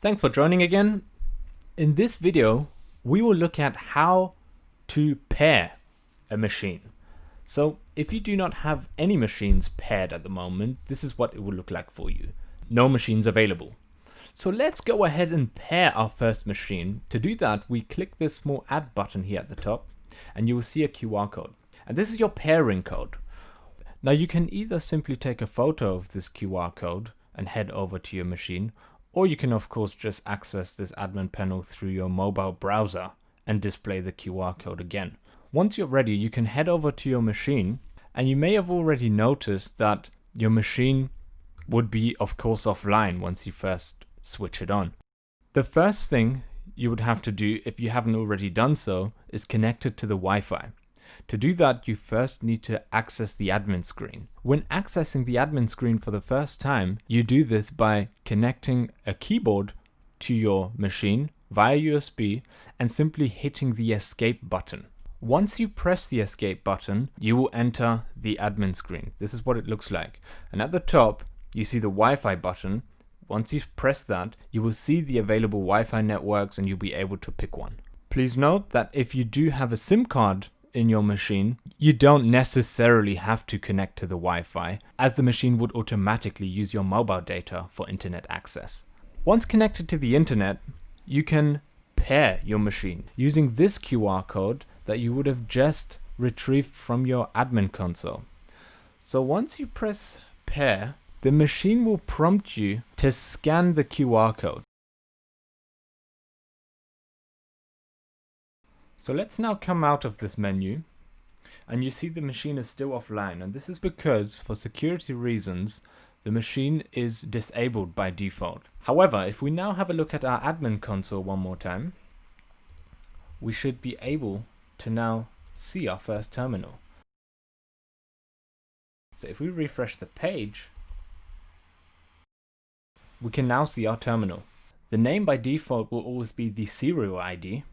Thanks for joining again. In this video, we will look at how to pair a machine. So if you do not have any machines paired at the moment, this is what it will look like for you. No machines available. So let's go ahead and pair our first machine. To do that, we click this small add button here at the top and you will see a QR code. And this is your pairing code. Now you can either simply take a photo of this QR code and head over to your machine, or you can of course just access this admin panel through your mobile browser and display the QR code again. Once you're ready, you can head over to your machine, and you may have already noticed that your machine would be of course offline once you first switch it on. The first thing you would have to do, if you haven't already done so, is connect it to the Wi-Fi. To do that, you first need to access the admin screen. When accessing the admin screen for the first time, you do this by connecting a keyboard to your machine via USB and simply hitting the escape button. Once you press the escape button, you will enter the admin screen. This is what it looks like. And at the top, you see the Wi-Fi button. Once you press that, you will see the available Wi-Fi networks and you'll be able to pick one. Please note that if you do have a SIM card in your machine, you don't necessarily have to connect to the Wi-Fi, as the machine would automatically use your mobile data for internet access. Once connected to the internet, you can pair your machine using this QR code that you would have just retrieved from your admin console. So once you press pair, the machine will prompt you to scan the QR code. So let's now come out of this menu, and you see the machine is still offline, and this is because for security reasons the machine is disabled by default. However, if we now have a look at our admin console one more time, we should be able to now see our first terminal. So if we refresh the page, we can now see our terminal. The name by default will always be the serial ID.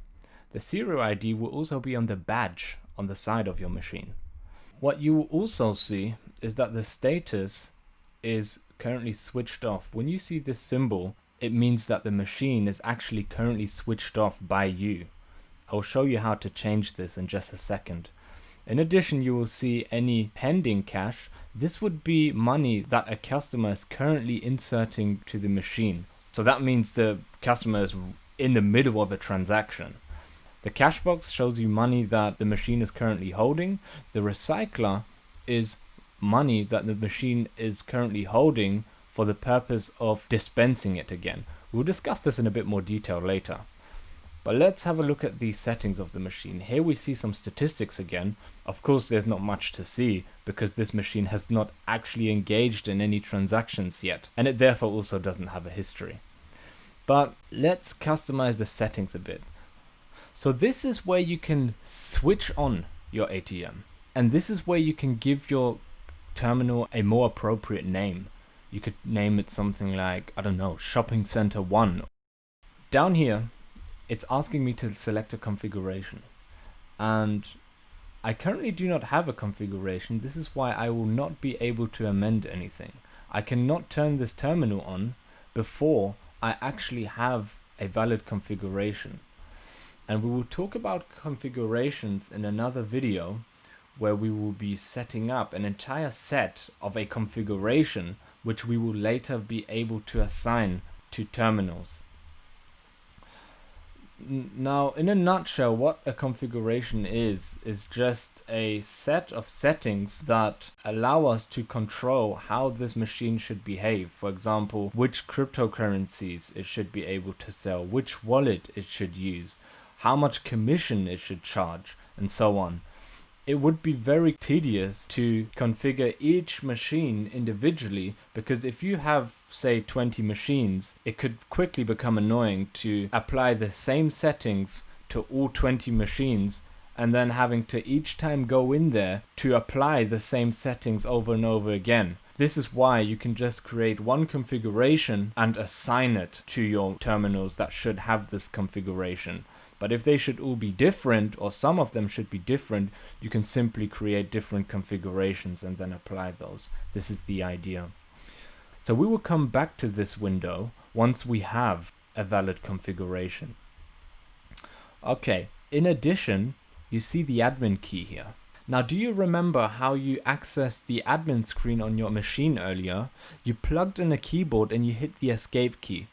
The serial ID will also be on the badge on the side of your machine. What you will also see is that the status is currently switched off. When you see this symbol, it means that the machine is actually currently switched off by you. I'll show you how to change this in just a second. In addition, you will see any pending cash. This would be money that a customer is currently inserting to the machine. So that means the customer is in the middle of a transaction. The cash box shows you money that the machine is currently holding. The recycler is money that the machine is currently holding for the purpose of dispensing it again. We'll discuss this in a bit more detail later. But let's have a look at the settings of the machine. Here we see some statistics again. Of course, there's not much to see because this machine has not actually engaged in any transactions yet, and it therefore also doesn't have a history. But let's customize the settings a bit. So this is where you can switch on your ATM, and this is where you can give your terminal a more appropriate name. You could name it something like, I don't know, Shopping Center 1. Down here, it's asking me to select a configuration, and I currently do not have a configuration. This is why I will not be able to amend anything. I cannot turn this terminal on before I actually have a valid configuration. And we will talk about configurations in another video where we will be setting up an entire set of a configuration which we will later be able to assign to terminals. Now, in a nutshell, what a configuration is just a set of settings that allow us to control how this machine should behave. For example, which cryptocurrencies it should be able to sell, which wallet it should use, how much commission it should charge, and so on. It would be very tedious to configure each machine individually, because if you have, say, 20 machines, it could quickly become annoying to apply the same settings to all 20 machines and then having to each time go in there to apply the same settings over and over again. This is why you can just create one configuration and assign it to your terminals that should have this configuration. But if they should all be different, or some of them should be different, you can simply create different configurations and then apply those. This is the idea. So we will come back to this window once we have a valid configuration. Okay, in addition, you see the admin key here. Now, do you remember how you accessed the admin screen on your machine earlier? You plugged in a keyboard and you hit the escape key.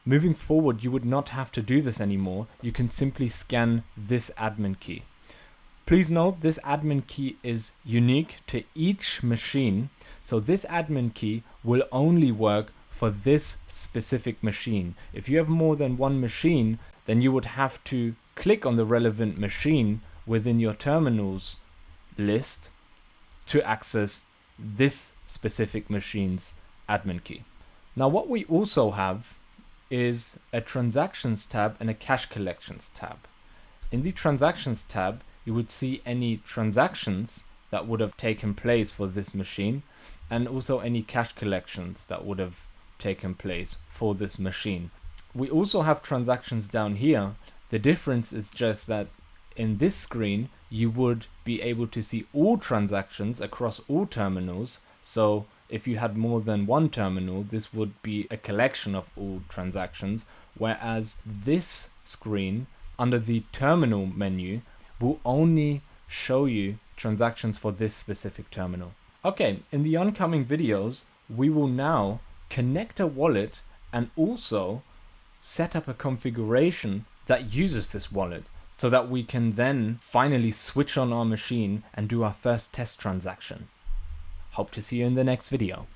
Moving forward, you would not have to do this anymore. You can simply scan this admin key. Please note this admin key is unique to each machine. So this admin key will only work for this specific machine. If you have more than one machine, then you would have to click on the relevant machine within your terminals list to access this specific machine's admin key. Now, what we also have is a transactions tab and a cash collections tab. In the transactions tab, you would see any transactions that would have taken place for this machine and also any cash collections that would have taken place for this machine. We also have transactions down here. The difference is just that in this screen, you would be able to see all transactions across all terminals. So if you had more than one terminal, this would be a collection of all transactions, whereas this screen under the terminal menu will only show you transactions for this specific terminal. Okay, in the oncoming videos, we will now connect a wallet and also set up a configuration that uses this wallet so that we can then finally switch on our machine and do our first test transaction. Hope to see you in the next video.